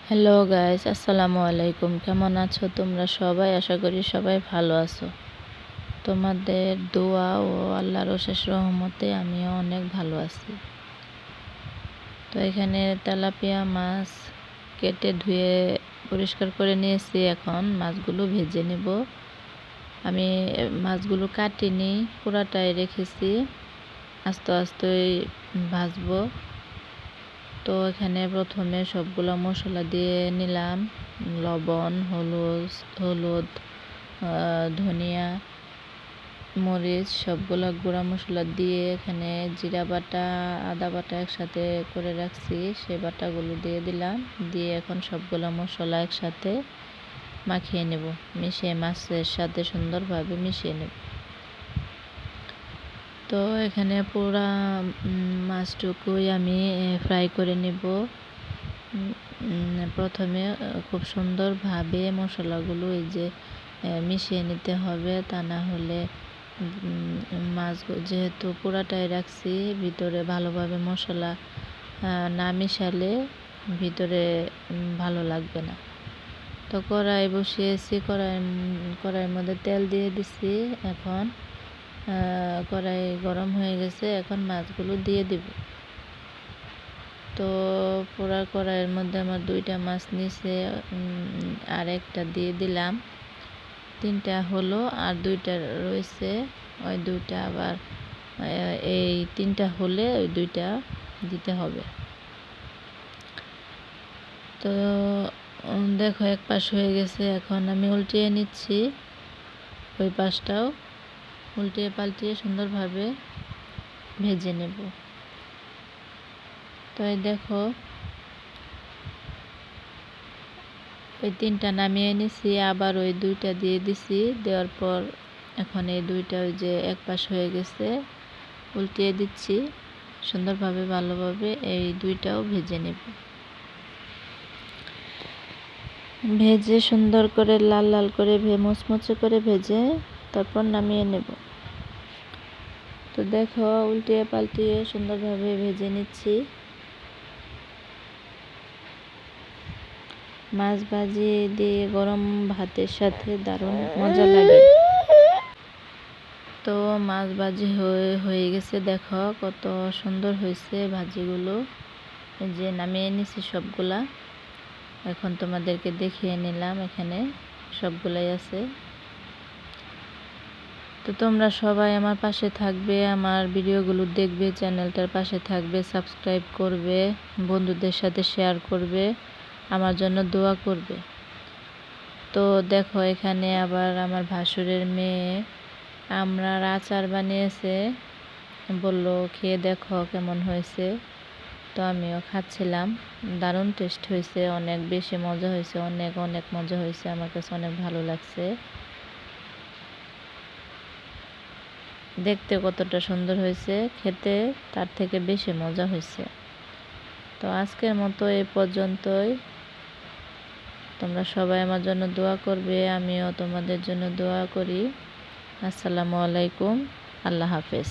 Hello guys, আসসালামু আলাইকুম। কেমন আছো তোমরা সবাই? আশা করি সবাই ভালো আছো। তোমাদের দোয়া ও আল্লাহর অশেষ রহমতে আমিও অনেক ভালো আছি। তো এখানে তেলাপিয়া মাছ কেটে ধুয়ে পরিষ্কার করে নিয়েছি। এখন মাছগুলো ভেজে নেব। আমি মাছগুলো কাটিনি, পুরাটাই রেখেছি, আস্তে আস্তে ভাজবো। তো এখানে প্রথমে সবগুলো মশলা দিয়ে নিলাম, লবণ, হলুদ, ধনিয়া, মরিচ, সবগুলো গুঁড়া মশলা দিয়ে এখানে জিরা বাটা, আদা বাটা একসাথে করে রাখছি, সে বাটাগুলো দিয়ে দিলাম। দিয়ে এখন সবগুলো মশলা একসাথে মাখিয়ে নেব, মিশিয়ে মাছের সাথে সুন্দরভাবে মিশিয়ে নেব। তো এখানে পুরা মাছটুকুই আমি ফ্রাই করে নেব। প্রথমে খুব সুন্দরভাবে মশলাগুলো মিশিয়ে নিতে হবে, তা না হলে মাছ যেহেতু পুরাটাই রাখছি, ভিতরে ভালোভাবে মশলা না মিশালে ভিতরে ভালো লাগবে না। তো কড়াই বসিয়েছি, কড়াইয়ের মধ্যে তেল দিয়ে দিছি। এখন কড়াই গরম হয়ে গেছে, এখন মাছগুলো দিয়ে দিব। তো পুরা কড়াইয়ের মধ্যে আমার 2টা মাছ নিচে, আর একটা দিয়ে দিলাম। 3টা হলো, আর 2টা রয়েছে, ওই 2টা আবার এই 3টা হলে ওই 2টা দিতে হবে। তো দেখো, এক পাশ হয়ে গেছে, এখন আমি উল্টিয়ে নিচ্ছি। ওই পাশটাও উল্টিয়ে পাল্টিয়ে সুন্দরভাবে ভেজে নেব। তো এই দেখো, ওই 3টা নামিয়ে নিছি, আবার ওই 2টা দিয়ে দিছি। দেওয়ার পর এখন এই 2টা ওই যে এক পাশ হয়ে গেছে, উল্টিয়ে দিচ্ছি সুন্দরভাবে, ভালোভাবে এই 2টাও ভেজে নেব। ভেজে সুন্দর করে লাল লাল করে মুচমুচে করে ভেজে তারপর নামিয়ে নেব। তো দেখো, উল্টিয়ে পাল্টিয়ে সুন্দরভাবে ভেজে নিচ্ছি। মাছ ভাজি দিয়ে গরম ভাতের সাথে দারুণ মজা লাগে। তো মাছ ভাজি হয়ে গেছে, দেখো কত সুন্দর হয়েছে ভাজিগুলো। এই যে নামিয়ে নিছি সবগুলা, এখন তোমাদেরকে দেখিয়ে নিলাম। এখানে সবগুলাই আছে। তো তোমরা সবাই আমার পাশে থাকবে, আমার ভিডিওগুলো দেখবে, চ্যানেলটার পাশে থাকবে, সাবস্ক্রাইব করবে, বন্ধুদের সাথে শেয়ার করবে, আমার জন্য দোয়া করবে। তো দেখো, এখানে আবার আমার ভাসুরের মেয়ে আমরার আচার বানিয়েছে, বলল খেয়ে দেখো কেমন হয়েছে। তো আমিও খাচ্ছিলাম, দারুণ টেস্ট হয়েছে, অনেক বেশি মজা হয়েছে, অনেক অনেক মজা হয়েছে, আমার কাছে অনেক ভালো লাগছে। দেখতে কতটা সুন্দর হয়েছে, খেতে তার থেকে বেশি মজা হয়েছে। তো আজকের মতো এই পর্যন্তই। তোমরা সবাই আমার জন্য দোয়া করবে, আমিও তোমাদের জন্য দোয়া করি। আসসালামু আলাইকুম, আল্লাহ হাফেজ।